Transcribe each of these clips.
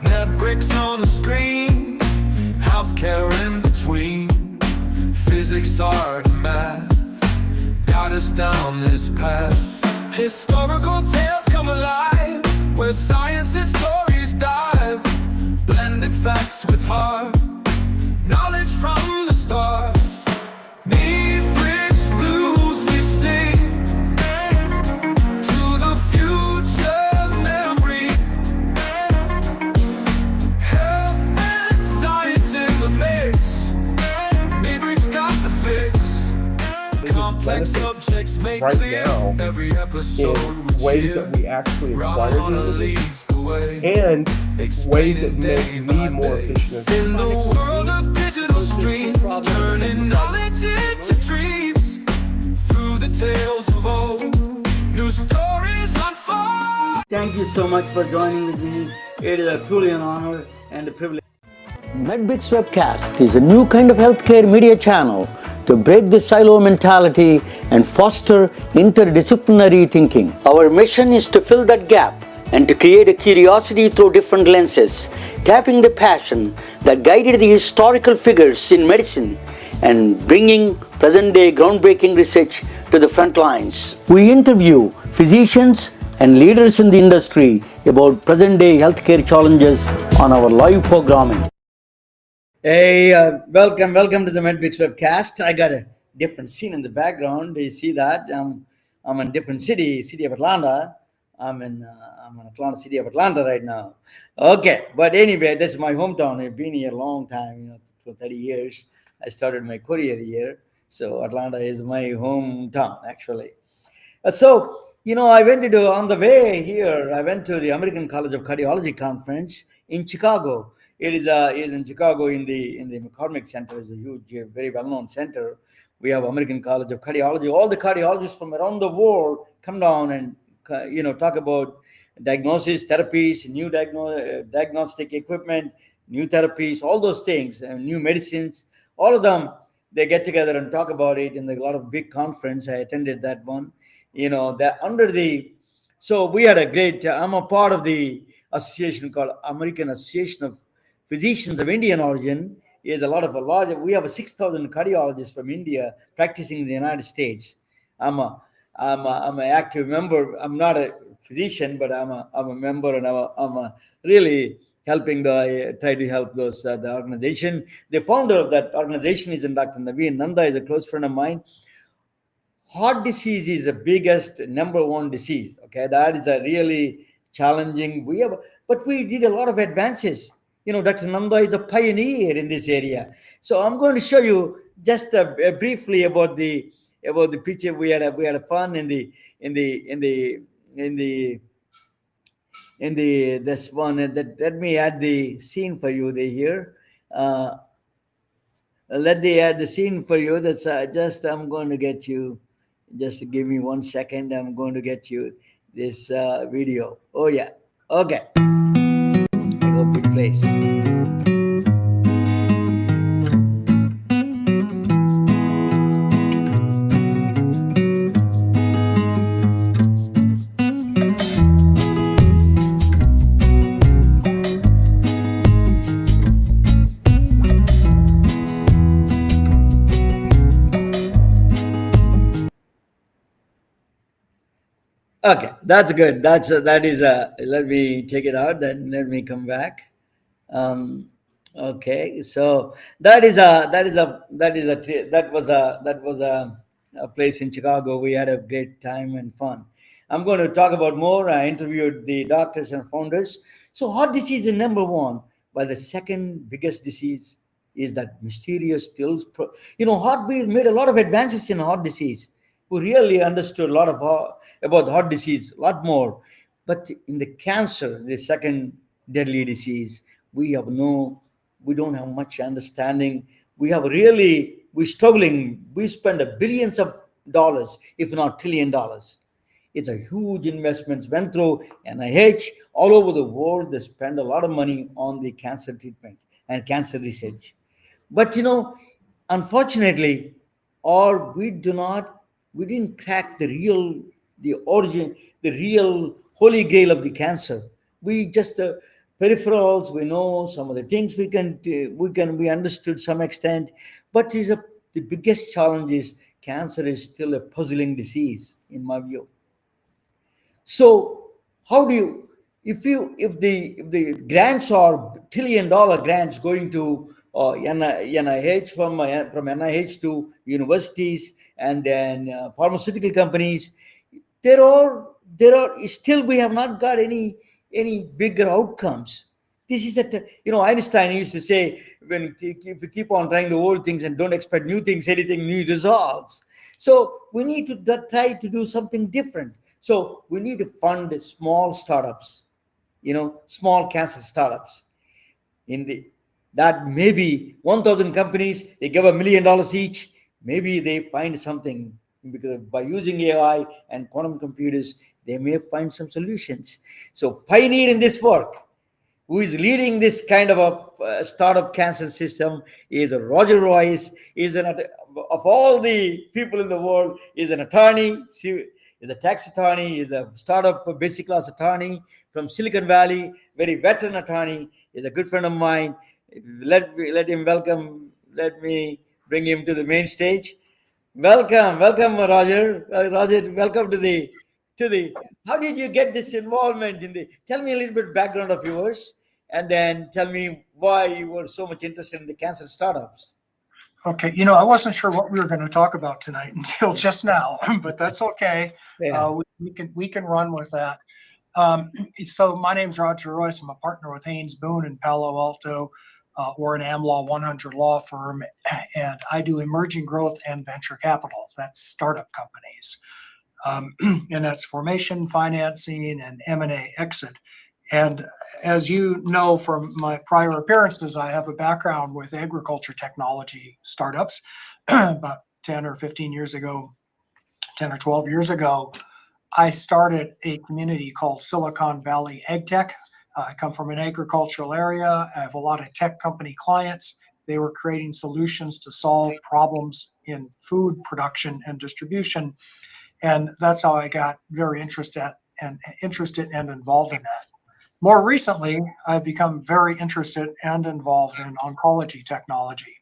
Netflix on the screen, healthcare in between, physics, art, and math got us down this path. Historical tales come alive, where science and stories dive, blended facts with heart, knowledge from the start. Need bridge blues we sing to the future memory. Health and science in the mix, Maybrick's got the fix. Complex subjects made right clear now every episode in ways that we actually acquire leads the way, and ways that make me more efficient. in the world of digital streams, turning knowledge into dreams. Through the tales of old, new stories unfold. Thank you so much for joining with me. It is truly an honor and a privilege. MedBits Webcast is a new kind of healthcare media channel to break the silo mentality and foster interdisciplinary thinking. Our mission is to fill that gap and to create a curiosity through different lenses, tapping the passion that guided the historical figures in medicine and bringing present-day groundbreaking research to the front lines. We interview physicians and leaders in the industry about present-day healthcare challenges on our live programming. Hey, welcome to the MedBits Webcast. I got a different scene in the background. Do you see that? I'm in a different city of Atlanta. I'm in Atlanta, city of Atlanta right now. Okay, but anyway, this is my hometown. I've been here a long time, for 30 years. I started my career here, so Atlanta is my hometown actually. So I went on the way here. I went to the American College of Cardiology conference in Chicago. It is in Chicago in the McCormick Center. It's a huge, very well-known center. We have American College of Cardiology. All the cardiologists from around the world come down and talk about diagnosis, therapies, new diagnostic equipment, new therapies, all those things, new medicines. All of them, they get together and talk about it in a lot of big conference. I attended that one. So we had a great. I'm a part of the association called American Association of Physicians of Indian origin. We have 6,000 cardiologists from India practicing in the United States. I'm an active member. I'm not a physician, but I'm a member, and I'm really helping try to help the organization. The founder of that organization is Dr. Naveen Nanda, is a close friend of mine. Heart disease is the biggest number one disease. Okay, that is a really challenging. But we did a lot of advances. Dr. Nanda is a pioneer in this area. So I'm going to show you just briefly about the picture. We had a fun in this one. Let me add the scene for you here. Let me add the scene for you. That's I'm going to get you. Just give me 1 second. I'm going to get you this video. Oh yeah. Okay. I hope it plays. Okay, that's good. That is a. Let me take it out. Then let me come back. Um, okay, so that was a place in Chicago. We had a great time and fun. I'm going to talk about more. I interviewed the doctors and founders. So heart disease is number one, but the second biggest disease is that mysterious stills. Heart we made a lot of advances in heart disease. We really understood a lot of about heart disease, a lot more. But in the cancer, the second deadly disease, we have no, we don't have much understanding. We're struggling. We spend a billions of dollars, if not trillion dollars. It's a huge investment went through NIH all over the world. They spend a lot of money on the cancer treatment and cancer research. But unfortunately, or we didn't crack the origin, the real holy grail of the cancer. We just peripherals. We know some of the things we understood some extent, but the biggest challenge is cancer is still a puzzling disease in my view. So how do you if the grants are $1 trillion grants going to NIH from NIH to universities and then pharmaceutical companies, there are still we have not got any bigger outcomes. This is Einstein used to say, when if you keep on trying the old things and don't expect new things, anything new results. So we need to try to do something different. So we need to fund small startups, small cancer startups. In the that maybe 1,000 companies, they give $1 million each. Maybe they find something, because by using AI and quantum computers, they may find some solutions. So pioneer in this work, who is leading this kind of a startup cancer system, is Roger Royce. Of all the people in the world, is an attorney. Is a tax attorney. Is a startup basic class attorney from Silicon Valley. Very veteran attorney. Is a good friend of mine. Let him welcome. Let me bring him to the main stage. Welcome, Roger. Roger, welcome to the. How did you get this involvement in the? Tell me a little bit background of yours, and then tell me why you were so much interested in the cancer startups. Okay, I wasn't sure what we were going to talk about tonight until just now, but that's okay. Yeah. We can run with that. So my name's Roger Royce. I'm a partner with Haynes Boone in Palo Alto. We're an AmLaw 100 law firm, and I do emerging growth and venture capital. That's startup companies, and that's formation, financing, and M&A exit. And as you know from my prior appearances, I have a background with agriculture technology startups. About 10 or 15 years ago, 10 or 12 years ago, I started a community called Silicon Valley AgTech. I come from an agricultural area. I have a lot of tech company clients. They were creating solutions to solve problems in food production and distribution. And that's how I got very interested and involved in that. More recently, I've become very interested and involved in oncology technology.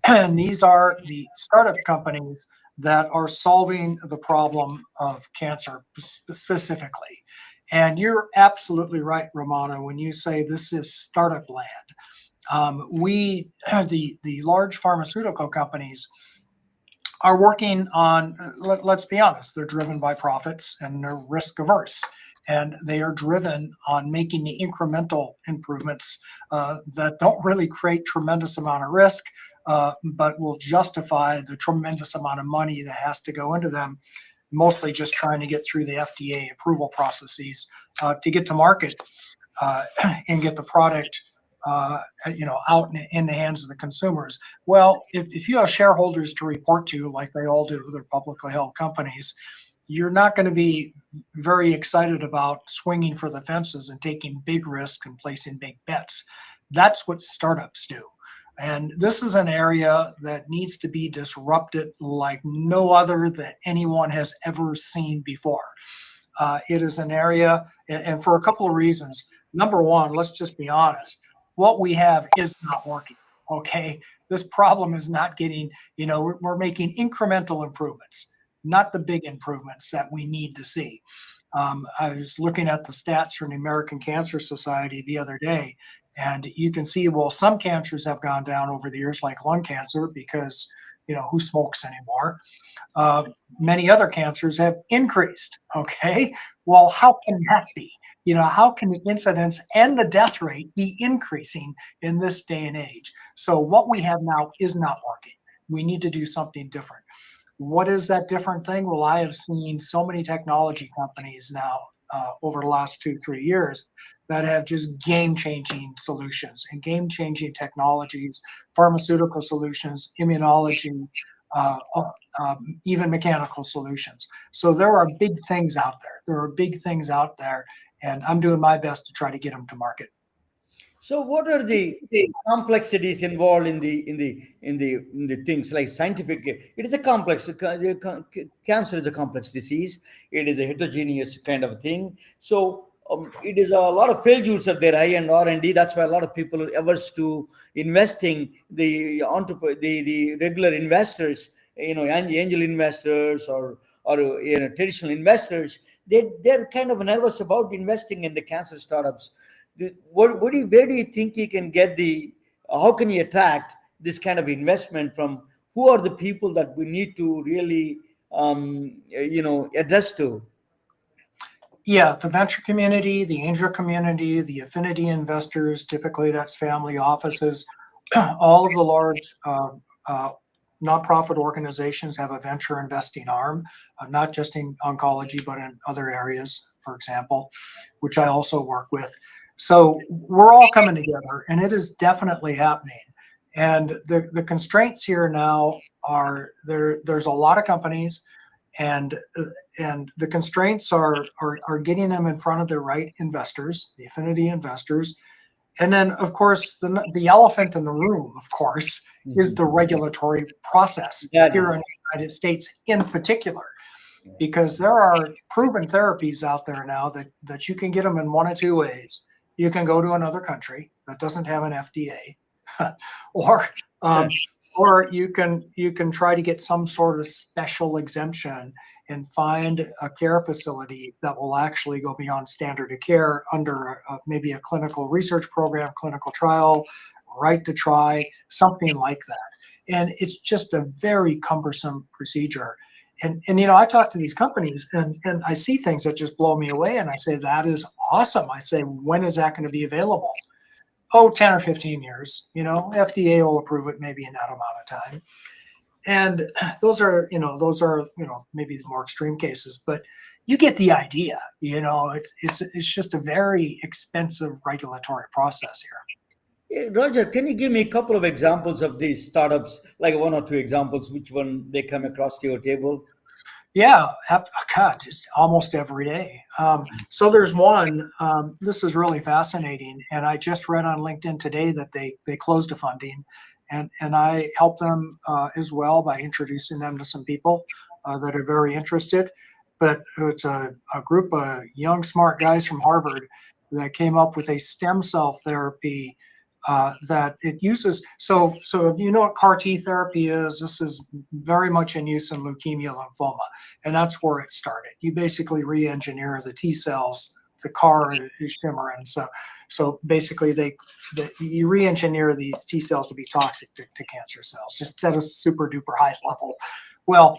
And these are the startup companies that are solving the problem of cancer specifically. And you're absolutely right, Romano, when you say this is startup land. The large pharmaceutical companies are working on, let's be honest, they're driven by profits and they're risk averse. And they are driven on making the incremental improvements that don't really create tremendous amount of risk, but will justify the tremendous amount of money that has to go into them, mostly just trying to get through the FDA approval processes to get to market and get the product out in the hands of the consumers. Well, if you have shareholders to report to, like they all do, they're publicly held companies, you're not going to be very excited about swinging for the fences and taking big risks and placing big bets. That's what startups do. And this is an area that needs to be disrupted like no other that anyone has ever seen before. It is an area, and for a couple of reasons. Number one, let's just be honest. What we have is not working, okay? This problem is not getting, we're making incremental improvements, not the big improvements that we need to see. I was looking at the stats from the American Cancer Society the other day, and you can see, well, some cancers have gone down over the years, like lung cancer, because, who smokes anymore? Uh, Many other cancers have increased. Okay. Well, how can that be? How can the incidence and the death rate be increasing in this day and age? So, what we have now is not working. We need to do something different. What is that different thing? Well, I have seen so many technology companies now over the last 2, 3 years that have just game changing solutions and game changing technologies, pharmaceutical solutions, immunology, uh, uh, even mechanical solutions. So there are big things out there. There are big things out there, and I'm doing my best to try to get them to market. So, what are the complexities involved in the things like scientific? It is a complex. Cancer is a complex disease. It is a heterogeneous kind of thing. So, it is a lot of failures at their high end R&D. That's why a lot of people are averse to investing. The regular investors, angel investors or traditional investors, they're kind of nervous about investing in the cancer startups. Where do you think you can get how can you attract this kind of investment from? Who are the people that we need to really address to? Yeah, the venture community, the angel community, the affinity investors, typically that's family offices, all of the large uh, nonprofit organizations have a venture investing arm, not just in oncology, but in other areas, for example, which I also work with. So we're all coming together, and it is definitely happening. And the constraints here now are there's a lot of companies, and the constraints are getting them in front of the right investors, the affinity investors, and then of course the elephant in the room, of course, is the regulatory process That here is, in the United States in particular, because there are proven therapies out there now that you can get them in one of two ways. You can go to another country that doesn't have an FDA, or um, or you can try to get some sort of special exemption and find a care facility that will actually go beyond standard of care under maybe a clinical research program, clinical trial, right to try, something like that. And it's just a very cumbersome procedure. And I talk to these companies, and I see things that just blow me away. And I say, that is awesome. I say, when is that going to be available? Oh, 10 or 15 years. FDA will approve it maybe in that amount of time. And those are maybe the more extreme cases, but you get the idea. It's just a very expensive regulatory process here. Roger, can you give me a couple of examples of these startups, like one or two examples, which one they come across to your table? Yeah, God, just almost every day. So there's one. This is really fascinating, and I just read on LinkedIn today that they closed a funding, and I helped them as well by introducing them to some people that are very interested. But it's a group of young, smart guys from Harvard that came up with a stem cell therapy that it uses. So if you know what CAR T therapy is, this is very much in use in leukemia, lymphoma, and that's where it started. You basically re-engineer the T cells. The CAR is shimmering, so basically you re-engineer these T cells to be toxic to cancer cells, just at a super duper high level. Well,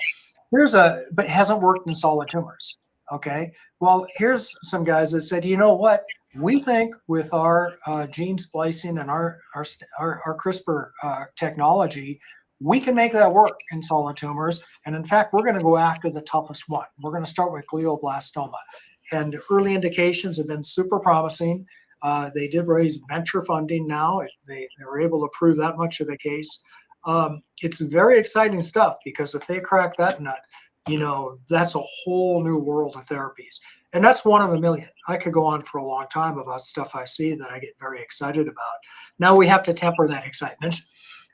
but it hasn't worked in solid tumors. Okay, well, here's some guys that said, you know what? We think with our gene splicing and our CRISPR technology, we can make that work in solid tumors. And in fact, we're going to go after the toughest one. We're going to start with glioblastoma. And early indications have been super promising. They did raise venture funding now. They were able to prove that much of the case. It's very exciting stuff, because if they crack that nut, that's a whole new world of therapies. And that's one of a million. I could go on for a long time about stuff I see that I get very excited about. Now we have to temper that excitement,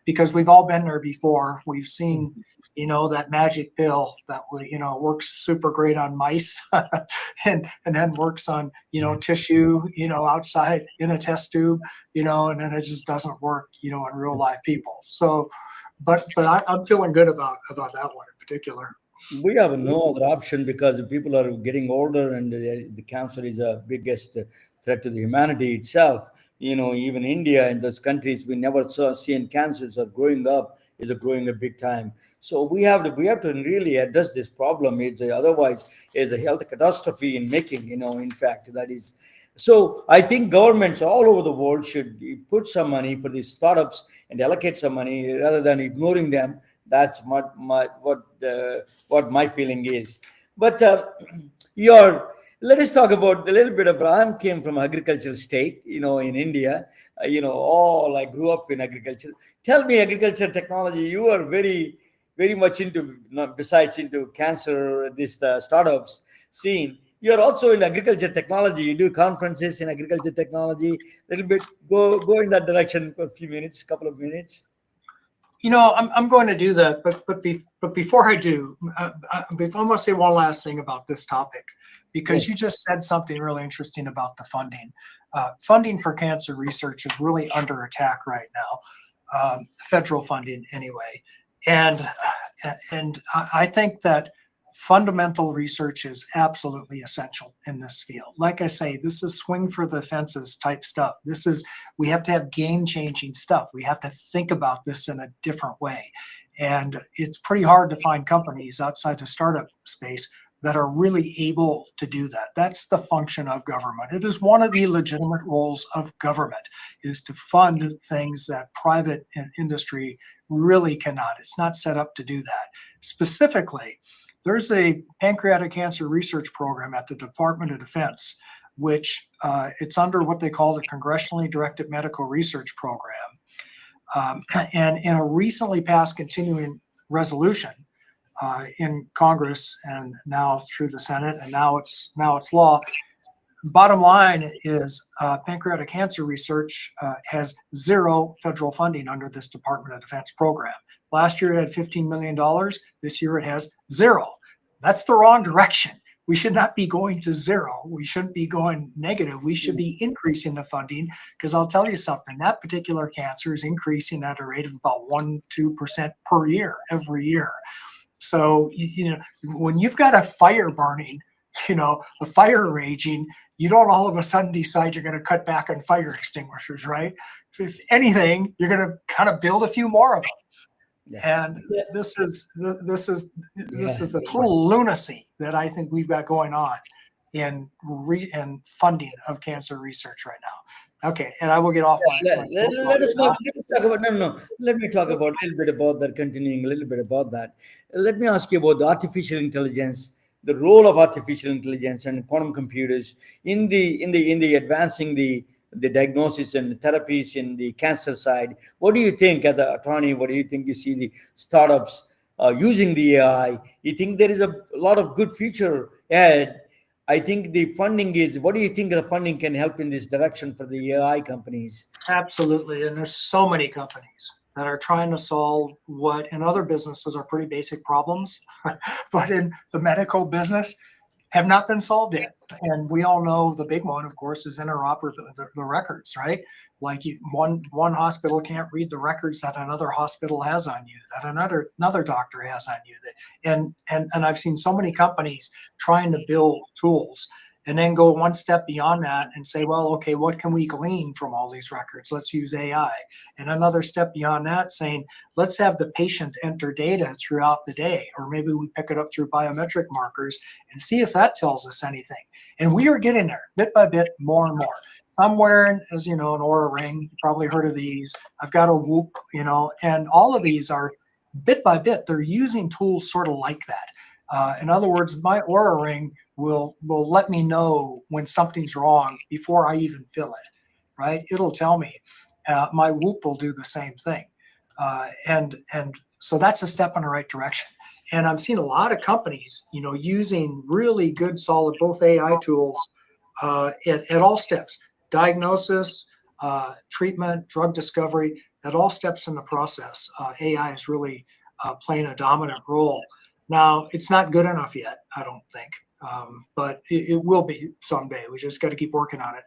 because we've all been there before. We've seen, that magic pill that works super great on mice and then works on, tissue, outside in a test tube, and then it just doesn't work, in real life people. So, but I'm feeling good about that one in particular. We have no other option because people are getting older, and the cancer is a biggest threat to the humanity itself. Even India and those countries we never saw seen cancers are growing up is growing a big time. So we have to really address this problem. Otherwise is a health catastrophe in making. In fact, that is. So I think governments all over the world should put some money for these startups and allocate some money rather than ignoring them. That's what my feeling is. But your let us talk about a little bit of. I came from agricultural state, in India. All I grew up in agriculture. Tell me, agriculture technology. You are very, very much into, not besides into cancer, this startups scene. You are also in agriculture technology. You do conferences in agriculture technology. A little bit go in that direction for a few minutes, couple of minutes. I'm going to do that, but before I do, I want to say one last thing about this topic, because you just said something really interesting about the funding. Funding for cancer research is really under attack right now, federal funding anyway, and I think that fundamental research is absolutely essential in this field. Like I say, this is swing for the fences type stuff. We have to have game-changing stuff. We have to think about this in a different way. And it's pretty hard to find companies outside the startup space that are really able to do that. That's the function of government. It is one of the legitimate roles of government, is to fund things that private industry really cannot. It's not set up to do that. Specifically, there's a pancreatic cancer research program at the Department of Defense, which it's under what they call the Congressionally Directed Medical Research Program. And in a recently passed continuing resolution in Congress and now through the Senate, and now it's law. Bottom line is pancreatic cancer research has zero federal funding under this Department of Defense program. Last year it had $15 million. This year it has zero. That's the wrong direction. We should not be going to zero. We shouldn't be going negative. We should be increasing the funding, because I'll tell you something, that particular cancer is increasing at a rate of about 1-2% per year, every year. So, when you've got a fire burning, a fire raging, you don't all of a sudden decide you're going to cut back on fire extinguishers, right? If anything, you're going to kind of build a few more of them. And this is the total lunacy that I think we've got going on in funding of cancer research right now. Okay, and I will get off my. Let us talk about Let me talk about a little bit about that. Continuing a little bit about that. Let me ask you about the artificial intelligence, the role of artificial intelligence and quantum computers in the advancing the diagnosis and therapies in the cancer side. What do you think, as an attorney? What do you think you see the startups using the AI? You think there is a lot of good future ahead? I think the funding is. What do you think the funding can help in this direction for the AI companies? Absolutely, and there's so many companies that are trying to solve what in other businesses are pretty basic problems, but in the medical business have not been solved yet. And we all know the big one, of course, is interoperability, the records, right? Like one hospital can't read the records that another hospital has on you, that another doctor has on you. And I've seen so many companies trying to build tools and then go one step beyond that and say, well, okay, what can we glean from all these records? Let's use AI. And another step beyond that saying, let's have the patient enter data throughout the day, or maybe we pick it up through biometric markers and see if that tells us anything. And we are getting there bit by bit, more and more. I'm wearing, as you know, an Oura ring. You probably heard of these. I've got a Whoop, and all of these are bit by bit. They're using tools sort of like that. In other words, my Oura ring will let me know when something's wrong before I even feel it, right? It'll tell me. My Whoop will do the same thing. And so that's a step in the right direction. And I'm seeing a lot of companies, using really good, solid, both AI tools at all steps, diagnosis, treatment, drug discovery, at all steps in the process. AI is really playing a dominant role. Now, it's not good enough yet, I don't think, but it will be someday. We just got to keep working on it.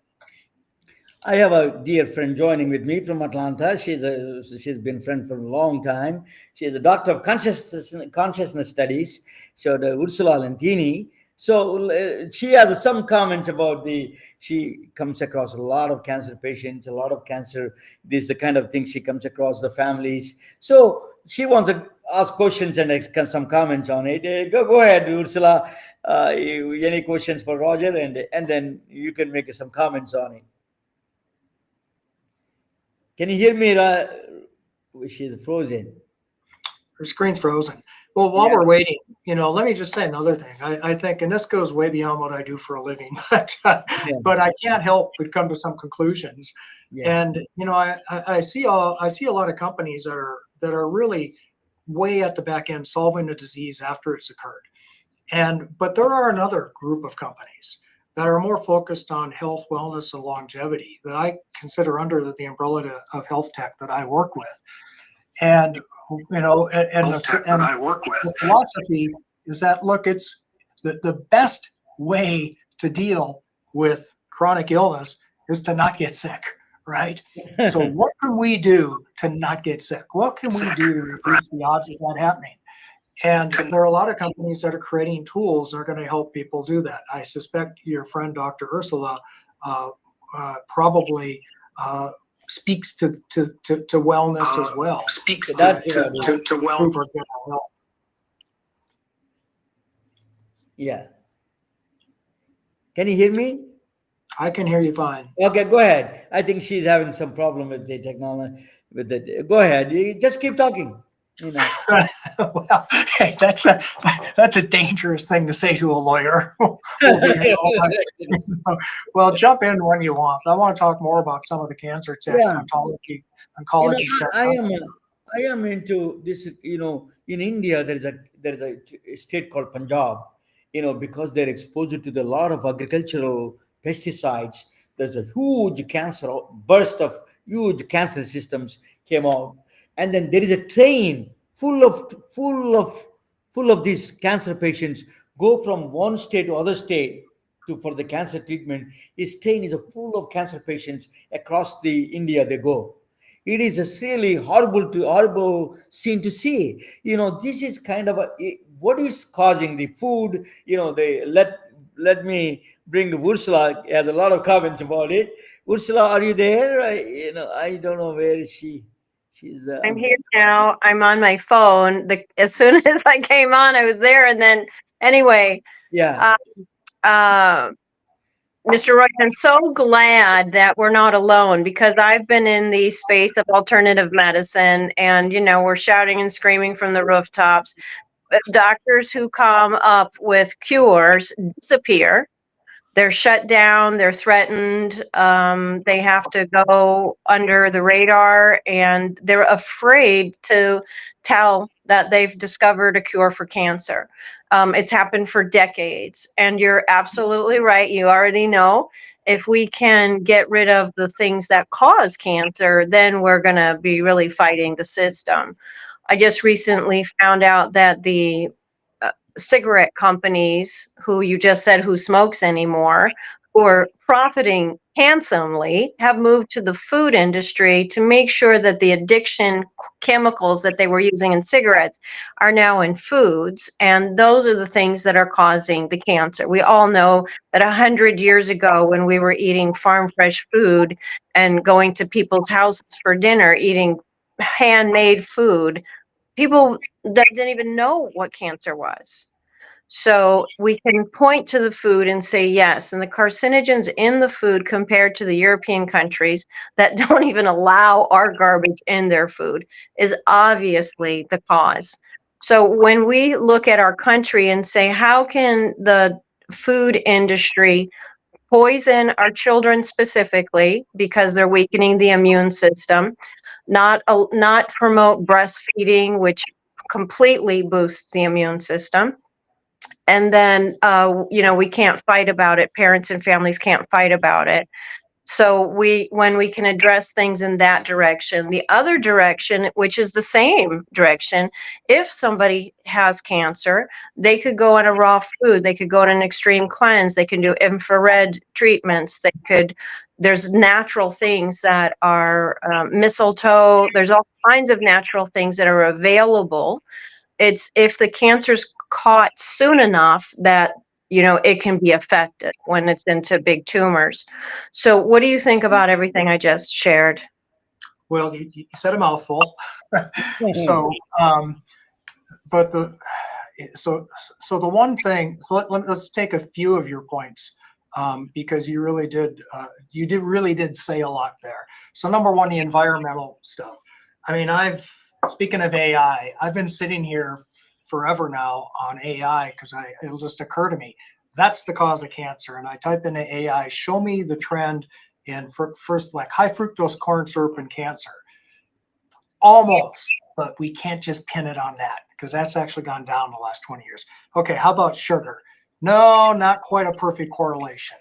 I have a dear friend joining with me from Atlanta. She's been a friend for a long time. She is a doctor of consciousness studies, So the Ursula Lentini. So she has some comments about she comes across a lot of cancer patients, a lot of cancer. This is the kind of thing she comes across the families. So she wants to ask questions and some comments on it. Go ahead, Ursula. Any questions for Roger, and then you can make some comments on it. Can you hear me? She's frozen. Her screen's frozen. Well, while we're waiting, let me just say another thing. I think, and this goes way beyond what I do for a living, but I can't help but come to some conclusions. Yeah. And I see a lot of companies that are really way at the back end solving the disease after it's occurred. But there are another group of companies that are more focused on health, wellness, and longevity that I consider under the umbrella of health tech that I work with. And the philosophy is that, look, it's the best way to deal with chronic illness is to not get sick, right? So what can we do to not get sick? What can we do to reduce the odds of that happening? And there are a lot of companies that are creating tools that are going to help people do that. I suspect your friend, Dr. Ursula, probably speaks to wellness as well. Speaks to wellness. Yeah. Can you hear me? I can hear you fine. Okay, go ahead. I think she's having some problem with the technology. Go ahead. You just keep talking. Well, hey, that's a dangerous thing to say to a lawyer. Well, jump in when you want. I want to talk more about some of the cancer tech, oncology tech. I am into this. In India, there is a state called Punjab. Because they're exposed to a lot of agricultural pesticides, there's a huge burst of huge cancer systems came out. And then there is a train full of these cancer patients go from one state to other state for the cancer treatment. This train is full of cancer patients across the India. They go. It is a really horrible scene to see. This is kind of what is causing the food. They let me bring Ursula. Has a lot of comments about it. Ursula, are you there? I don't know where is she. I'm here now. I'm on my phone. As soon as I came on, I was there. And then anyway, yeah. Mr. Royce, I'm so glad that we're not alone, because I've been in the space of alternative medicine, and, we're shouting and screaming from the rooftops. But doctors who come up with cures disappear. They're shut down, they're threatened, they have to go under the radar, and they're afraid to tell that they've discovered a cure for cancer. It's happened for decades, and you're absolutely right. You already know, if we can get rid of the things that cause cancer, then we're going to be really fighting the system. I just recently found out that the cigarette companies, who you just said who smokes anymore, who are profiting handsomely, have moved to the food industry to make sure that the addiction chemicals that they were using in cigarettes are now in foods. And those are the things that are causing the cancer. We all know that 100 years ago, when we were eating farm fresh food and going to people's houses for dinner, eating handmade food, people that didn't even know what cancer was. So we can point to the food and say yes, and the carcinogens in the food compared to the European countries that don't even allow our garbage in their food is obviously the cause. So when we look at our country and say, how can the food industry poison our children specifically because they're weakening the immune system, not promote breastfeeding, which completely boosts the immune system. And then, we can't fight about it. Parents and families can't fight about it. So when we can address things in that direction, the other direction, which is the same direction, if somebody has cancer, they could go on a raw food, they could go on an extreme cleanse, they can do infrared treatments, there's natural things that are mistletoe, there's all kinds of natural things that are available. It's if the cancer's caught soon enough that, it can be affected when it's into big tumors. So what do you think about everything I just shared? Well, you said a mouthful. So, but so the one thing, so let's take a few of your points, because you really did say a lot there. So number one, the environmental stuff. I mean, speaking of AI, I've been sitting here forever now on AI because it'll just occur to me that's the cause of cancer, and I type into AI, show me the trend in first, like high fructose corn syrup and cancer. Almost, but we can't just pin it on that because that's actually gone down the last 20 years. Okay, how about sugar? No, not quite a perfect correlation.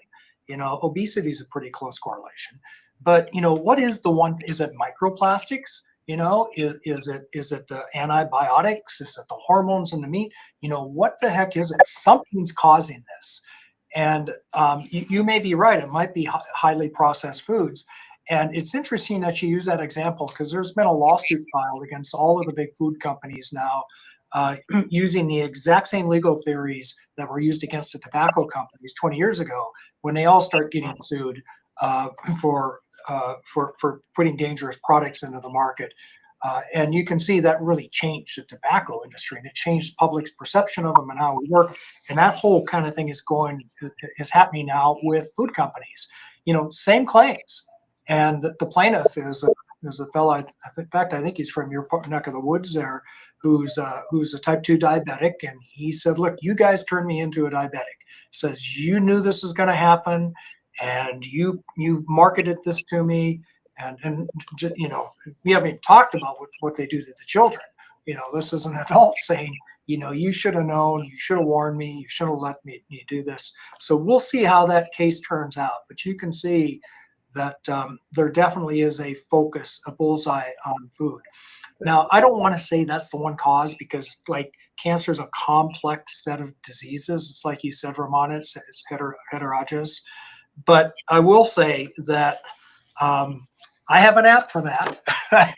Obesity is a pretty close correlation. But what is the one? Is it microplastics? Is it the antibiotics? Is it the hormones in the meat? What the heck is it? Something's causing this. And you may be right. It might be highly processed foods. And it's interesting that you use that example because there's been a lawsuit filed against all of the big food companies now, using the exact same legal theories that were used against the tobacco companies 20 years ago when they all start getting sued for putting dangerous products into the market. And you can see that really changed the tobacco industry, and it changed public's perception of them and how we work. And that whole kind of thing is happening now with food companies. Same claims. And the plaintiff is a fellow. In fact, I think he's from your neck of the woods there, who's a type 2 diabetic. And he said, "Look, you guys turned me into a diabetic." He says, "You knew this was going to happen, and you marketed this to me, and we haven't even talked about what they do to the children. This is an adult saying, you should have known, you should have warned me, you should have let me do this." So we'll see how that case turns out. But you can see that there definitely is a focus, a bullseye on food. Now, I don't want to say that's the one cause because, like, cancer is a complex set of diseases. It's like you said, Ramona, it's heterogeneous. But I will say that I have an app for that. I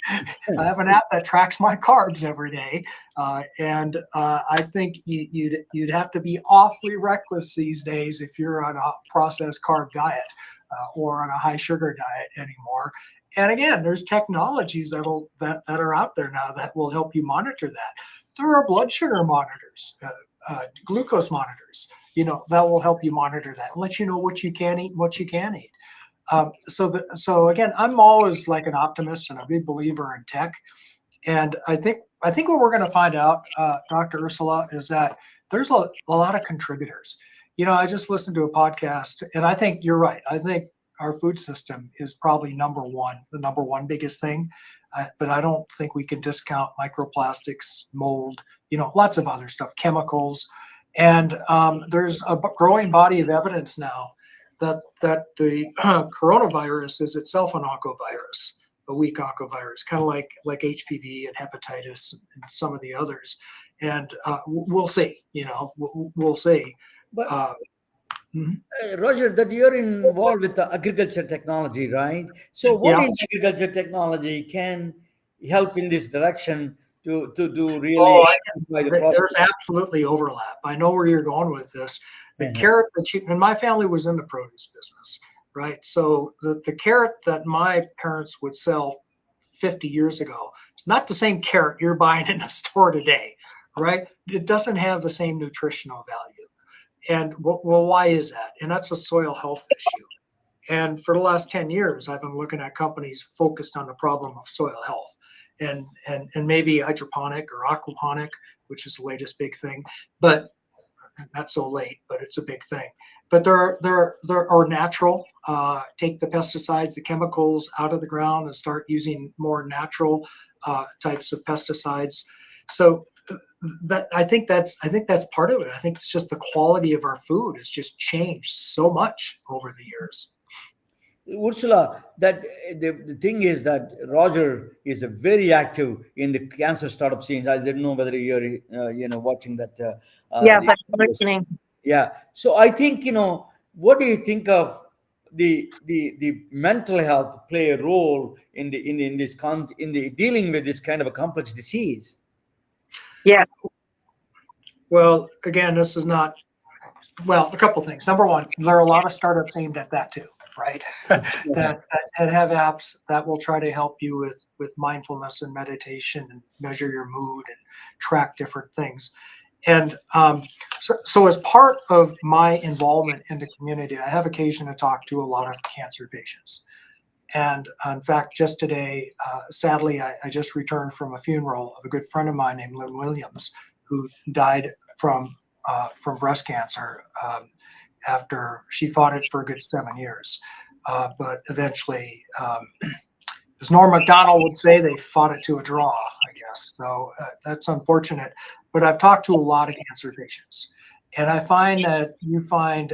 have an app that tracks my carbs every day, and I think you'd have to be awfully reckless these days if you're on a processed carb diet or on a high sugar diet anymore. And again, there's technologies that are out there now that will help you monitor that. There are blood sugar monitors, glucose monitors, that will help you monitor that and let you know what you can eat and what you can't eat. So again, I'm always like an optimist and a big believer in tech. And I think what we're going to find out, Dr. Ursula, is that there's a lot of contributors. I just listened to a podcast, and I think you're right. I think our food system is probably the number one biggest thing. But I don't think we can discount microplastics, mold, lots of other stuff, chemicals. And there's a growing body of evidence now that the coronavirus is itself an oncovirus, a weak oncovirus, kind of like HPV and hepatitis and some of the others. And we'll see, we'll see. But Roger, that you're involved with the agriculture technology, right? So what Yeah. in agriculture technology can help in this direction to do really Oh, simplify the process? there's absolutely overlap. I know where you're going with this. The carrot and my family was in the produce business, right? So the carrot that my parents would sell 50 years ago, it's not the same carrot you're buying in a store today, right? It doesn't have the same nutritional value. And well, why is that? And that's a soil health issue. And for the last 10 years, I've been looking at companies focused on the problem of soil health and maybe hydroponic or aquaponic, which is the latest big thing, but not so late, but it's a big thing. But there are natural, take the pesticides, the chemicals out of the ground and start using more natural types of pesticides. So that I think that's part of it. I think it's just the quality of our food has just changed so much over the years. Ursula, that the thing is that Roger is a very active in the cancer startup scene. I didn't know whether you're watching that. Yes, I'm listening. Yeah. So I think what do you think of the mental health play a role in the dealing with this kind of a complex disease? Yeah. Well, again, this is not, well, a couple things. Number one, there are a lot of startups aimed at that too, right? that have apps that will try to help you with mindfulness and meditation and measure your mood and track different things. And so as part of my involvement in the community, I have occasion to talk to a lot of cancer patients. And in fact, just today, sadly, I just returned from a funeral of a good friend of mine named Lynn Williams, who died from breast cancer after she fought it for a good 7 years. But eventually, as Norm Macdonald would say, they fought it to a draw, I guess. So that's unfortunate. But I've talked to a lot of cancer patients, and I find that you find,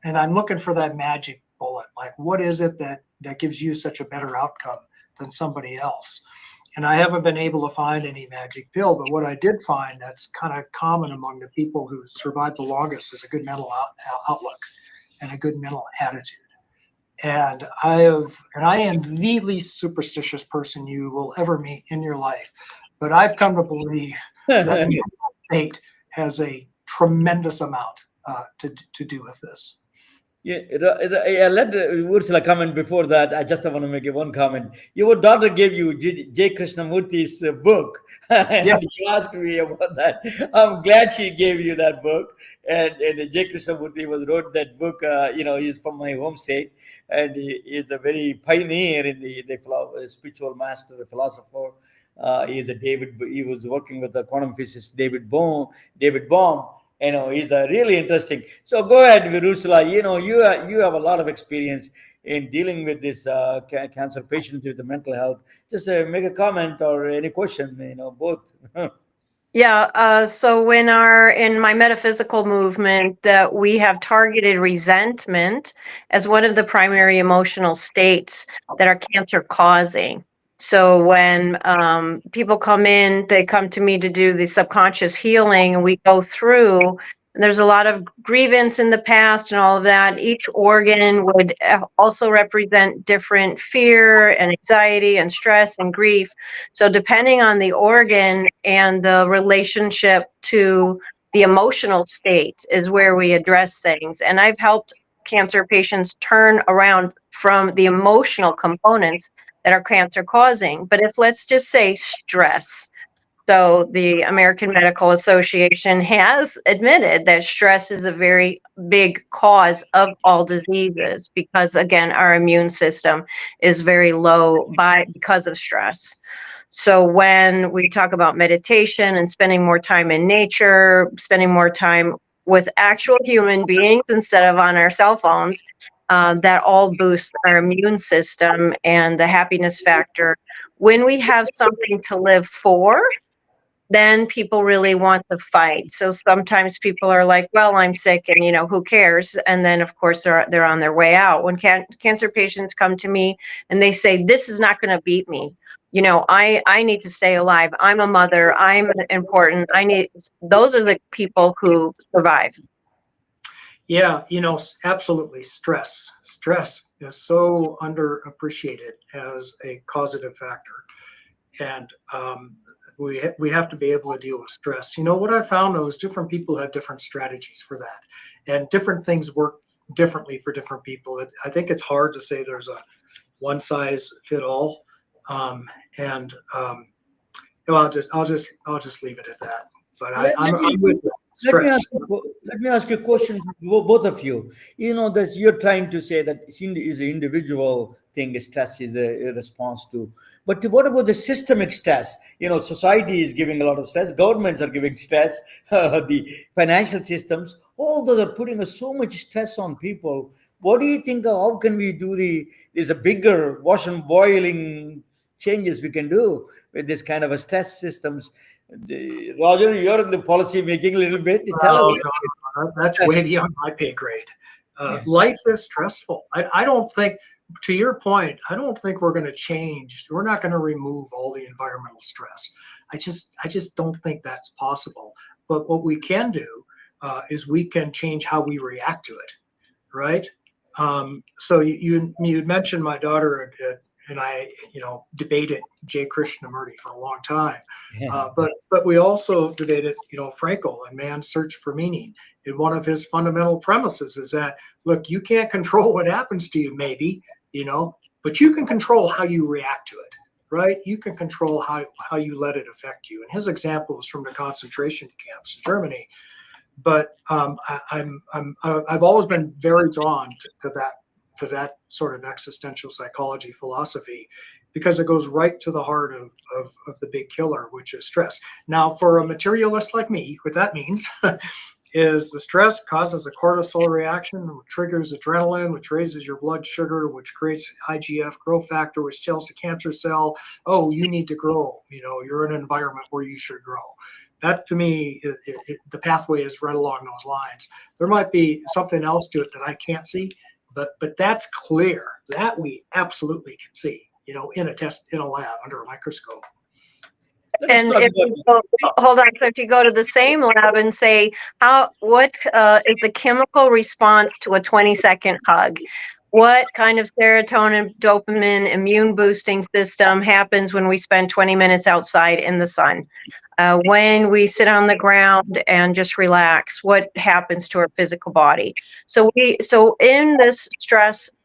and I'm looking for that magic bullet. Like, what is it that gives you such a better outcome than somebody else? And I haven't been able to find any magic pill, but what I did find that's kind of common among the people who survive the longest is a good mental outlook and a good mental attitude. And I am the least superstitious person you will ever meet in your life, but I've come to believe that mental state has a tremendous amount to do with this. Yeah, let Ursula comment before that. I just want to make one comment. Your daughter gave you J. Krishnamurti's book, and Yes. she asked me about that. I'm glad she gave you that book. And J. Krishnamurti wrote that book. He's from my home state, and he is a very pioneer in the spiritual master, the philosopher. He was working with the quantum physicist David Bohm. He's really interesting. So go ahead, Virusula. You have a lot of experience in dealing with this cancer patients with the mental health. Just make a comment or any question. Both. Yeah, so in my metaphysical movement, that we have targeted resentment as one of the primary emotional states that are cancer causing. So when people come in, they come to me to do the subconscious healing, and we go through. And there's a lot of grievance in the past and all of that. Each organ would also represent different fear and anxiety and stress and grief. So depending on the organ and the relationship to the emotional state is where we address things. And I've helped cancer patients turn around from the emotional components that are cancer causing. But if, let's just say, stress. So the American Medical Association has admitted that stress is a very big cause of all diseases because, again, our immune system is very low because of stress. So when we talk about meditation and spending more time in nature, spending more time with actual human beings instead of on our cell phones, that all boosts our immune system and the happiness factor. When we have something to live for, then people really want to fight. So sometimes people are like, well, I'm sick and, who cares? And then, of course, they're on their way out. When cancer patients come to me and they say, this is not going to beat me. I need to stay alive. I'm a mother. I'm important. Those are the people who survive. Yeah, absolutely. Stress is so underappreciated as a causative factor. And we have to be able to deal with stress. What I found though is different people have different strategies for that, and different things work differently for different people. I think it's hard to say there's a one size fit all, and I'll just leave it at that. But I'm with stress. Let me ask you a question, both of you. That you're trying to say that is an individual thing. Stress is a response to. But what about the systemic stress? Society is giving a lot of stress. Governments are giving stress. The financial systems, all those are putting so much stress on people. What do you think? How can we do there's a bigger wash and boiling changes we can do with this kind of a stress systems? Roger, you're in the policy making a little bit. Tell us. No, that's way beyond my pay grade. Life is stressful. I don't think, to your point, I don't think we're going to change. We're not going to remove all the environmental stress. I just don't think that's possible. But what we can do is we can change how we react to it, right? So you mentioned my daughter and I, debated J. Krishnamurti for a long time. But we also debated, Frankl and man's search for meaning. And one of his fundamental premises is that, look, you can't control what happens to you, maybe, but you can control how you react to it, right? You can control how you let it affect you. And his example was from the concentration camps in Germany. But I've always been very drawn to that sort of existential psychology philosophy, because it goes right to the heart of the big killer, which is stress. Now, for a materialist like me, what that means is the stress causes a cortisol reaction, which triggers adrenaline, which raises your blood sugar, which creates IGF growth factor, which tells the cancer cell, oh, you need to grow. You're in an environment where you should grow. That, to me, the pathway is right along those lines. There might be something else to it that I can't see, but that's clear. That we absolutely can see, in a lab under a microscope. And if you hold on, so if you go to the same lab and say, what is the chemical response to a 20-second hug? What kind of serotonin, dopamine, immune boosting system happens when we spend 20 minutes outside in the sun? When we sit on the ground and just relax, what happens to our physical body? So in this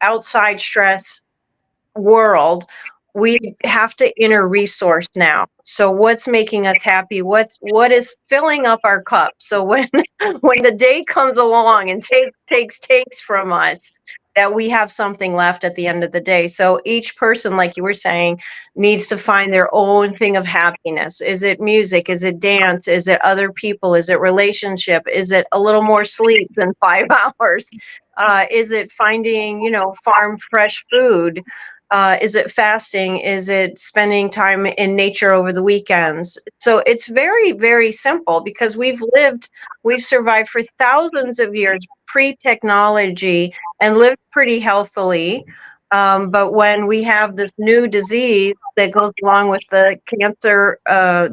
outside stress world, we have to inner resource now. So what's making us happy? What is filling up our cup? So when the day comes along and takes from us, that we have something left at the end of the day. So each person, like you were saying, needs to find their own thing of happiness. Is it music? Is it dance? Is it other people? Is it relationship? Is it a little more sleep than 5 hours? Is it finding, farm fresh food? Is it fasting? Is it spending time in nature over the weekends? So it's very, very simple, because we've survived for thousands of years pre-technology and lived pretty healthily. But when we have this new disease that goes along with the cancer, all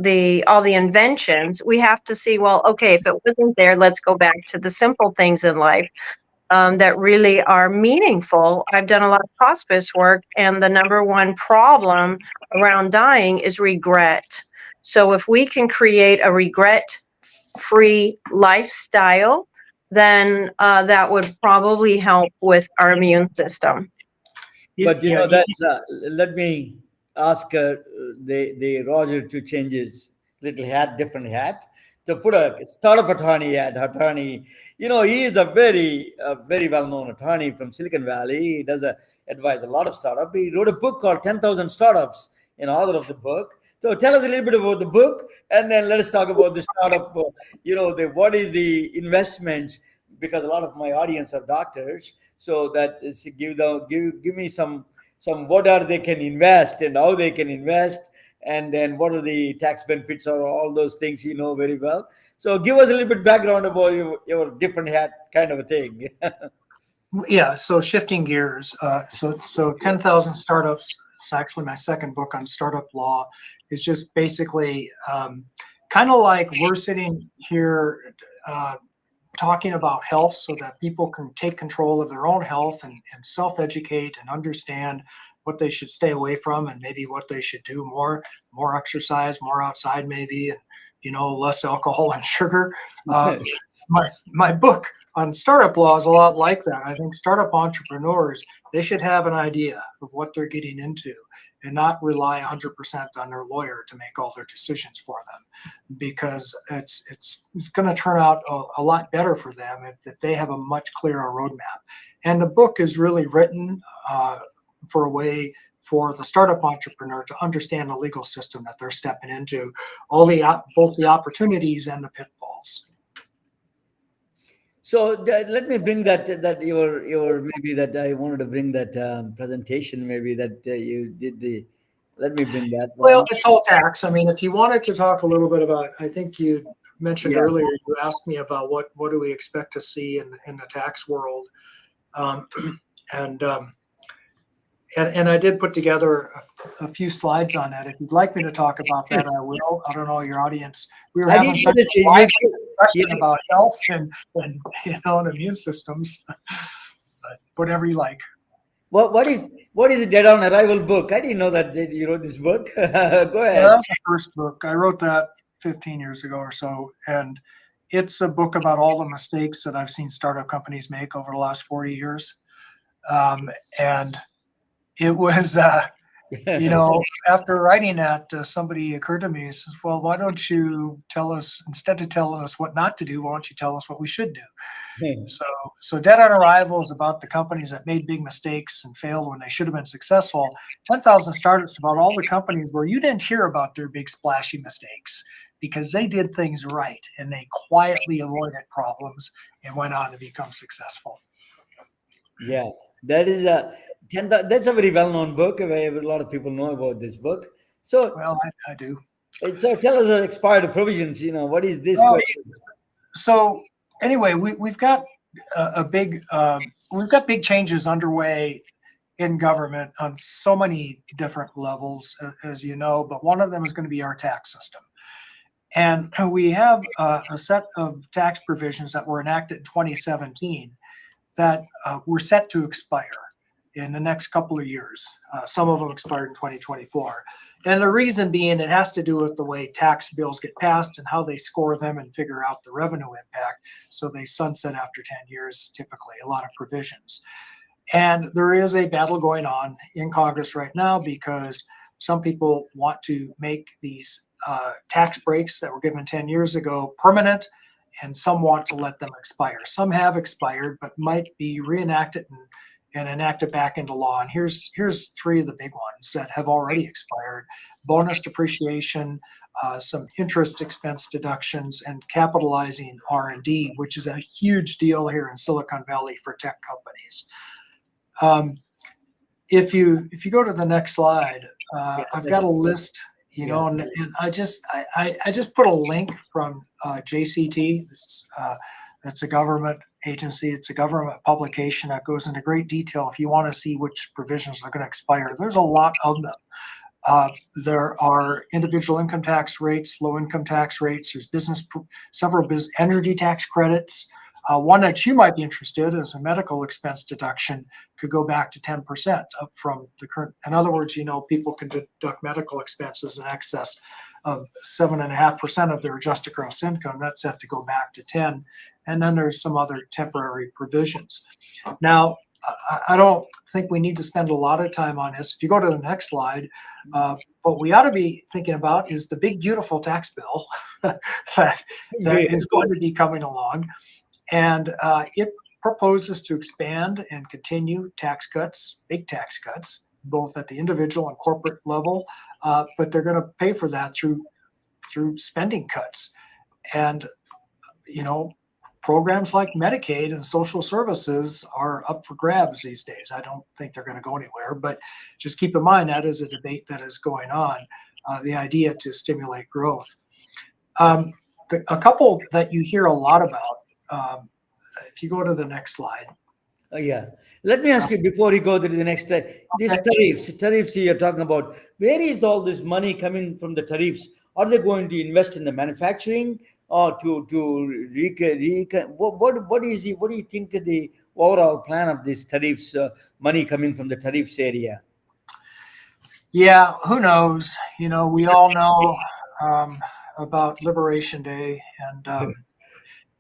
the inventions, we have to see, well, okay, if it wasn't there, let's go back to the simple things in life that really are meaningful. I've done a lot of hospice work, and the number one problem around dying is regret. So if we can create a regret-free lifestyle, then that would probably help with our immune system. But that's let me ask the Roger to change his little hat, different hat, to put a startup attorney attorney. He is a very well-known attorney from Silicon Valley. He does advise a lot of startups. He wrote a book called 10,000 Startups, author of the book. So tell us a little bit about the book, and then let us talk about the startup. What is the investments? Because a lot of my audience are doctors, so that is, give me some what are they can invest and how they can invest, and then what are the tax benefits or all those things very well. So give us a little bit background about your different hat kind of a thing. Yeah, so shifting gears. So 10,000 Startups, it's actually my second book on startup law, is just basically kind of like we're sitting here talking about health, so that people can take control of their own health and self-educate and understand what they should stay away from, and maybe what they should do more exercise, more outside maybe, and less alcohol and sugar. My book on startup law is a lot like that. I think startup entrepreneurs, they should have an idea of what they're getting into, and not rely 100% on their lawyer to make all their decisions for them, because it's going to turn out a lot better for them if they have a much clearer roadmap. And the book is really written for a way for the startup entrepreneur to understand the legal system that they're stepping into, both the opportunities and the pitfalls. So let me bring that your maybe that I wanted to bring that presentation maybe that you did the. Let me bring that one. Well, it's all tax. I mean, if you wanted to talk a little bit about, I think you mentioned earlier, you asked me about what do we expect to see in the tax world, and I did put together a few slides on that. If you'd like me to talk about that, I will. I don't know your audience. We were having such a wide discussion about health and immune systems, but whatever you like. What is a dead on arrival book? I didn't know that you wrote this book. Go Well, ahead. that was the first book. I wrote that 15 years ago or so, and it's a book about all the mistakes that I've seen startup companies make over the last 40 years. And it was, after writing that, somebody occurred to me and says, well, why don't you tell us, instead of telling us what not to do, why don't you tell us what we should do? So, so Dead on Arrival is about the companies that made big mistakes and failed when they should have been successful. 10,000 Startups about all the companies where you didn't hear about their big splashy mistakes because they did things right and they quietly avoided problems and went on to become successful. Yeah, that is that's a very well-known book. A lot of people know about this book. So, Well, I do. so tell us the expired provisions. What is this Well, question? so anyway, we've got we've got big changes underway in government on so many different levels, as you know, but one of them is going to be our tax system. And we have a set of tax provisions that were enacted in 2017 that were set to expire in the next couple of years. Some of them expired in 2024. And the reason being, it has to do with the way tax bills get passed and how they score them and figure out the revenue impact. So they sunset after 10 years, typically, a lot of provisions. And there is a battle going on in Congress right now because some people want to make these tax breaks that were given 10 years ago permanent, and some want to let them expire. Some have expired, but might be reenacted and enacted back into law. And here's three of the big ones that have already expired: bonus depreciation, some interest expense deductions, and capitalizing R&D, which is a huge deal here in Silicon Valley for tech companies. If you go to the next slide, I've got a list, and I just put a link from JCT. It's a government agency. It's a government publication that goes into great detail if you want to see which provisions are going to expire. There's a lot of them. There are individual income tax rates, low income tax rates. There's several energy tax credits. One that you might be interested in is a medical expense deduction could go back to 10% up from the current. In other words, people can deduct medical expenses in excess of 7.5% of their adjusted gross income. That's set to go back to 10. And then there's some other temporary provisions. Now, I don't think we need to spend a lot of time on this. If you go to the next slide, what we ought to be thinking about is the big, beautiful tax bill that is going to be coming along. And it proposes to expand and continue tax cuts, big tax cuts, both at the individual and corporate level. But they're going to pay for that through spending cuts. And, programs like Medicaid and social services are up for grabs these days. I don't think they're going to go anywhere, but just keep in mind that is a debate that is going on, the idea to stimulate growth. A couple that you hear a lot about, if you go to the next slide. Yeah. Let me ask you before you go to the next slide. These tariffs you're talking about, where is all this money coming from the tariffs? Are they going to invest in the manufacturing or what do you think the overall plan of these tariffs, money coming from the tariffs area? Yeah, who knows? We all know about Liberation Day,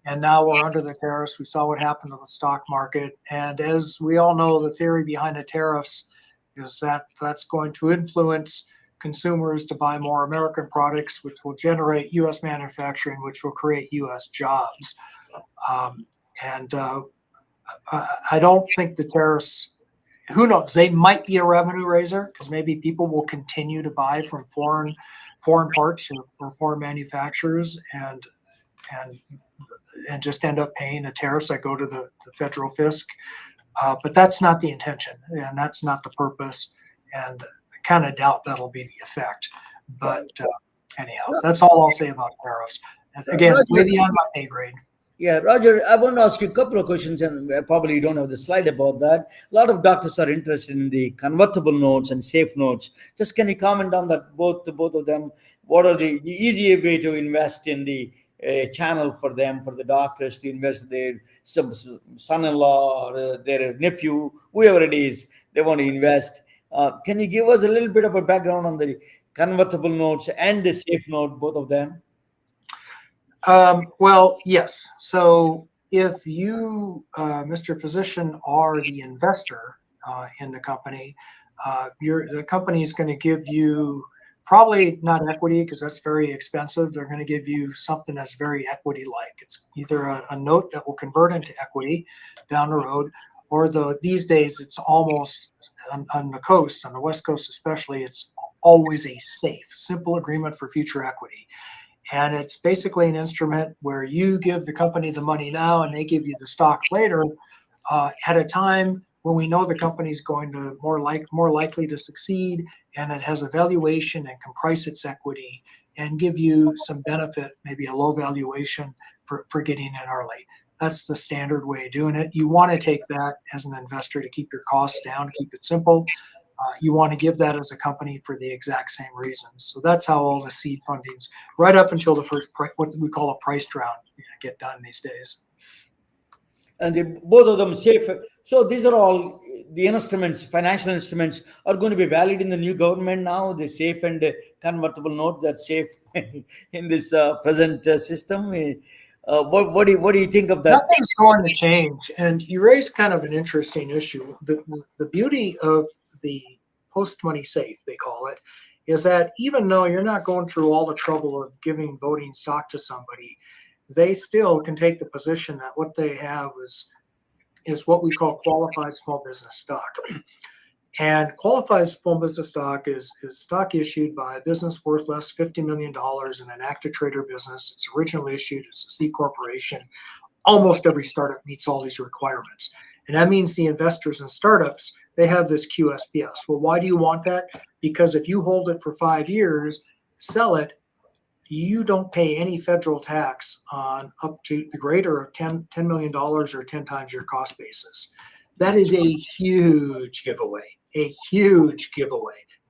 and now we're under the tariffs. We saw what happened to the stock market. And as we all know, the theory behind the tariffs is that that's going to influence consumers to buy more American products, which will generate U.S. manufacturing, which will create U.S. jobs. I don't think the tariffs, who knows, they might be a revenue raiser because maybe people will continue to buy from foreign parts or foreign manufacturers and just end up paying the tariffs that go to the federal fisc. But that's not the intention, and that's not the purpose. And I kind of doubt that'll be the effect. But anyhow, that's all I'll say about tariffs. And again, way beyond my pay grade. Yeah, Roger, I want to ask you a couple of questions, and probably you don't have the slide about that. A lot of doctors are interested in the convertible notes and safe notes. Just can you comment on that, both of them? What are the easier way to invest in the a channel for them, for the doctors to invest their son-in-law or their nephew, whoever it is, they want to invest. Can you give us a little bit of a background on the convertible notes and the safe note, both of them? Well, yes. So if you, Mr. Physician, are the investor in the company, the company is going to give you probably not equity because that's very expensive. They're going to give you something that's very equity-like. It's either a note that will convert into equity down the road, or these days it's almost on the coast, on the West Coast especially, it's always a safe, simple agreement for future equity. And it's basically an instrument where you give the company the money now and they give you the stock later, at a time when we know the company is going to more likely to succeed, and it has a valuation and can price its equity and give you some benefit, maybe a low valuation for getting in early. That's the standard way of doing it. You want to take that as an investor to keep your costs down, keep it simple. You want to give that as a company for the exact same reasons. So that's how all the seed fundings, right up until the first, what we call a price round, get done these days. And both of them safe. So these are all the instruments, financial instruments, are going to be valid in the new government now. The safe and convertible note that's safe in this present system. What do you think of that? Nothing's going to change. And you raise kind of an interesting issue. The beauty of the post money safe, they call it, is that even though you're not going through all the trouble of giving voting stock to somebody, they still can take the position that what they have is what we call qualified small business stock. And qualified small business stock is stock issued by a business worth less $50 million in an active trader business. It's originally issued as a C corporation. Almost every startup meets all these requirements. And that means the investors in startups, they have this QSBS. Well, why do you want that? Because if you hold it for 5 years, sell it, you don't pay any federal tax on up to the greater of $10 million or 10 times your cost basis. That is a huge giveaway,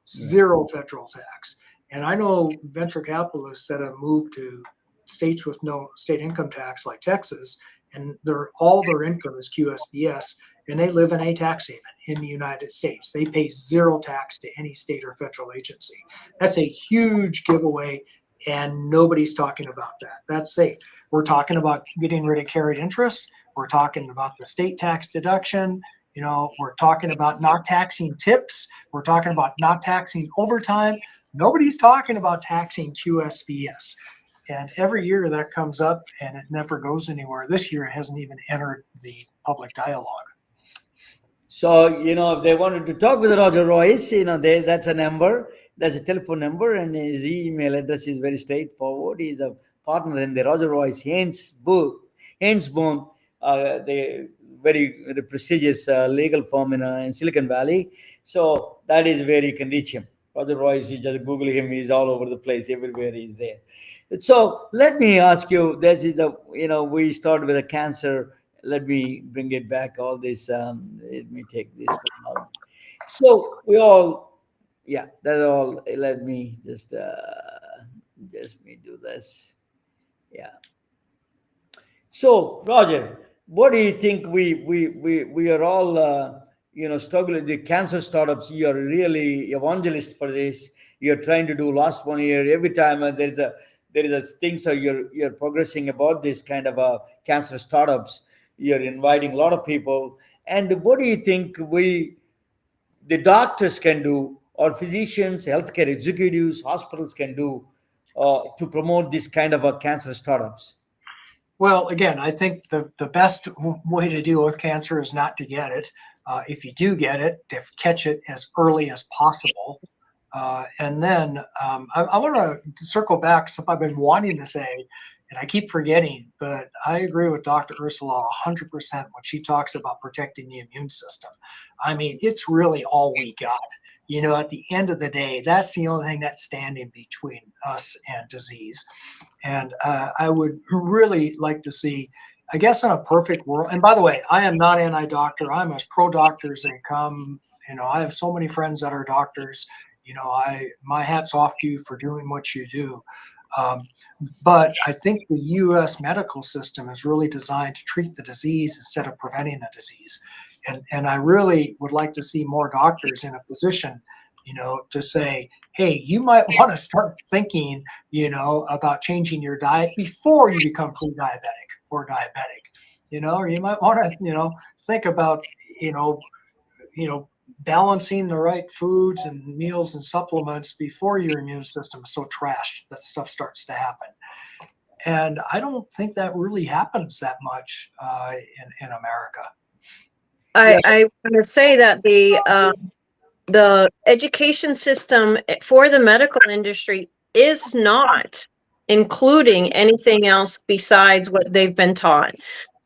zero federal tax. And I know venture capitalists that have moved to states with no state income tax like Texas, and all their income is QSBS, and they live in a tax haven in the United States. They pay zero tax to any state or federal agency. That's a huge giveaway, and nobody's talking about that. That's safe. We're talking about getting rid of carried interest. We're talking about the state tax deduction. We're talking about not taxing tips. We're talking about not taxing overtime. Nobody's talking about taxing QSBS. And every year that comes up and it never goes anywhere. This year it hasn't even entered the public dialogue. So, if they wanted to talk with Roger Royse, that's a number, that's a telephone number, and his email address is very straightforward. He's a partner in the Roger Royse Haynes Boone, the very prestigious legal firm in Silicon Valley. So that is where you can reach him. Roger Royse, you just Google him, he's all over the place, everywhere he's there. So let me ask you, we started with a cancer. Let me bring it back, all this. Let me take this one out. So we all, that's all. Let me just me do this. Yeah. So Roger, what do you think we are all, struggling? The cancer startups, you are really evangelist for this. You're trying to do last 1 year. Every time there is a thing, so you're progressing about this kind of cancer startups. You're inviting a lot of people. And what do you think the doctors can do, or physicians, healthcare executives, hospitals can do to promote this kind of cancer startups? Well, again, I think the best way to deal with cancer is not to get it. If you do get it, to catch it as early as possible. And then I want to circle back, something I've been wanting to say, and I keep forgetting, but I agree with Dr. Ursula 100% when she talks about protecting the immune system. I mean, it's really all we got. At the end of the day, that's the only thing that's standing between us and disease. And I would really like to see, I guess, in a perfect world. And by the way, I am not anti-doctor. I'm as pro-doctor as they come. I have so many friends that are doctors. My hat's off to you for doing what you do. Um, but I think the U.S. medical system is really designed to treat the disease instead of preventing the disease. And I really would like to see more doctors in a position, to say, hey, you might want to start thinking, about changing your diet before you become pre-diabetic or diabetic, or you might want to, think about, you know, balancing the right foods and meals and supplements before your immune system is so trashed that stuff starts to happen. And I don't think that really happens that much in America. Yeah. I want to say that the education system for the medical industry is not including anything else besides what they've been taught.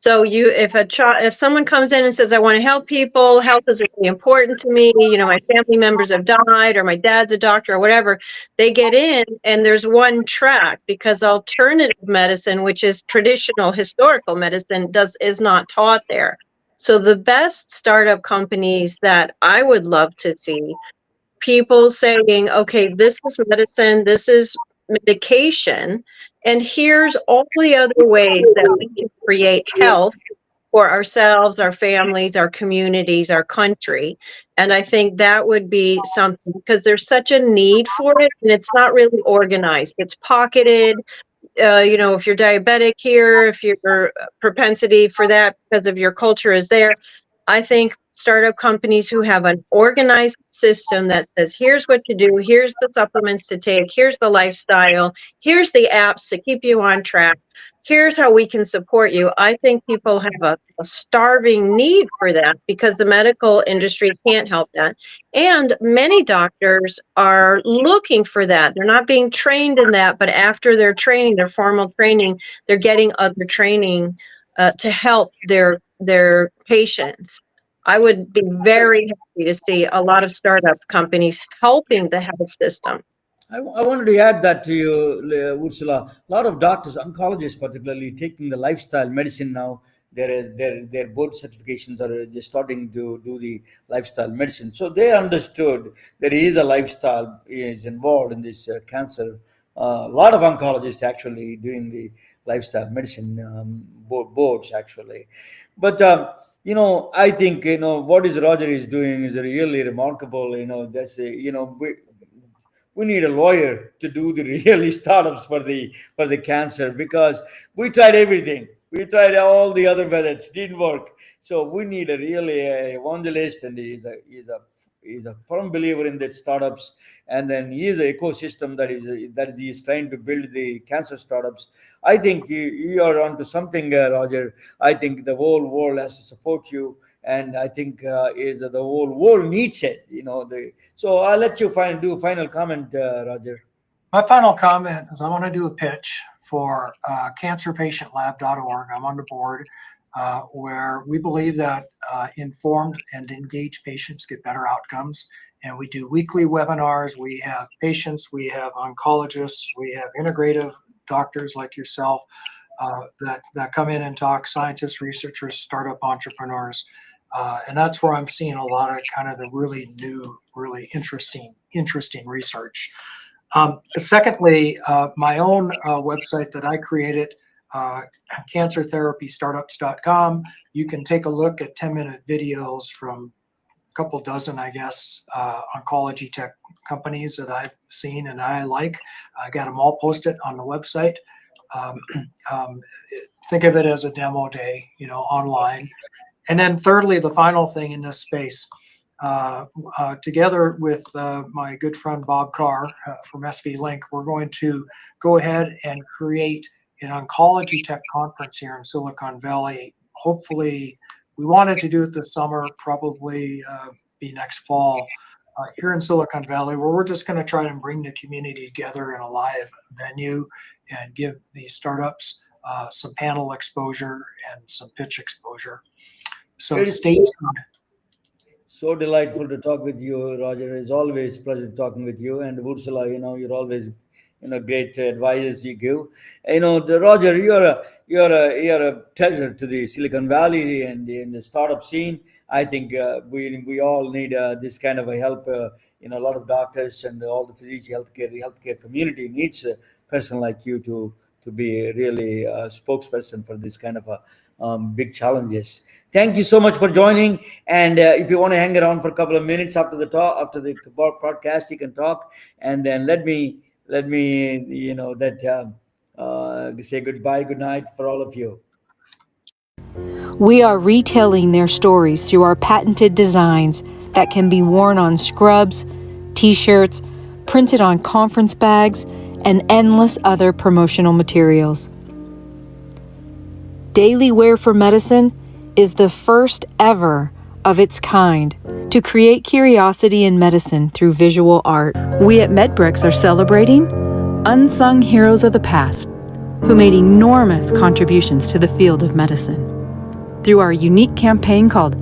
So if someone comes in and says, I want to help people, health is really important to me, my family members have died, or my dad's a doctor, or whatever, they get in and there's one track, because alternative medicine, which is traditional historical medicine, is not taught there. So the best startup companies that I would love to see, people saying, okay, this is medicine, this is medication, and here's all the other ways that we can create health for ourselves, our families, our communities, our country. And I think that would be something, because there's such a need for it, and it's not really organized. It's pocketed. If you're diabetic here, if your propensity for that because of your culture is there, I think startup companies who have an organized system that says, here's what to do, here's the supplements to take, here's the lifestyle, here's the apps to keep you on track, here's how we can support you. I think people have a starving need for that, because the medical industry can't help that. And many doctors are looking for that. They're not being trained in that, but after their training, their formal training, they're getting other training to help their patients. I would be very happy to see a lot of startup companies helping the health system. I wanted to add that to you, Ursula. A lot of doctors, oncologists particularly, taking the lifestyle medicine now. Their board certifications are just starting to do the lifestyle medicine. So they understood there is a lifestyle is involved in this cancer. A lot of oncologists actually doing the lifestyle medicine boards actually. But I think what is Roger is doing is really remarkable. That's we need a lawyer to do the really startups for the cancer, because we tried everything. We tried all the other methods, didn't work. So we need a really evangelist, and he's a firm believer in the startups. And then he is an ecosystem that he is trying to build the cancer startups. I think you are onto something, Roger. I think the whole world has to support you, and I think is the whole world needs it. So I'll let you do a final comment, Roger. My final comment is I want to do a pitch for cancerpatientlab.org. I'm on the board, where we believe that informed and engaged patients get better outcomes. And we do weekly webinars. We have patients, we have oncologists, we have integrative doctors like yourself that come in and talk, scientists, researchers, startup entrepreneurs. And that's where I'm seeing a lot of kind of the really new, really interesting research. Secondly, my own website that I created, cancertherapystartups.com. You can take a look at 10-minute videos from a couple dozen, I guess, oncology tech companies that I've seen and I like. I got them all posted on the website. Um, um, think of it as a demo day, online. And then thirdly, the final thing in this space, together with my good friend Bob Carr from SV Link, we're going to go ahead and create an oncology tech conference here in Silicon Valley. Hopefully, we wanted to do it this summer, probably be next fall, here in Silicon Valley, where we're just going to try and bring the community together in a live venue and give these startups some panel exposure and some pitch exposure. So stay tuned. So delightful to talk with you, Roger. It's always a pleasure talking with you. And Ursula, you're always, great advice you give. Roger, you're a treasure to the Silicon Valley and in the startup scene. I think we all need this kind of a help. A lot of doctors and all the physician the healthcare community needs person like you to be really a spokesperson for this kind of a big challenges. Thank you so much for joining. And if you want to hang around for a couple of minutes after the talk, after the podcast, you can talk. And then let me say goodbye, good night for all of you. We are retelling their stories through our patented designs that can be worn on scrubs, t-shirts, printed on conference bags, and endless other promotional materials. Daily Wear for Medicine is the first ever of its kind to create curiosity in medicine through visual art. We at MedBricks are celebrating unsung heroes of the past who made enormous contributions to the field of medicine through our unique campaign called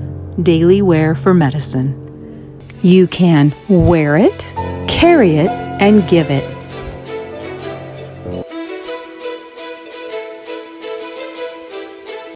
Daily Wear for Medicine. You can wear it, carry it, and give it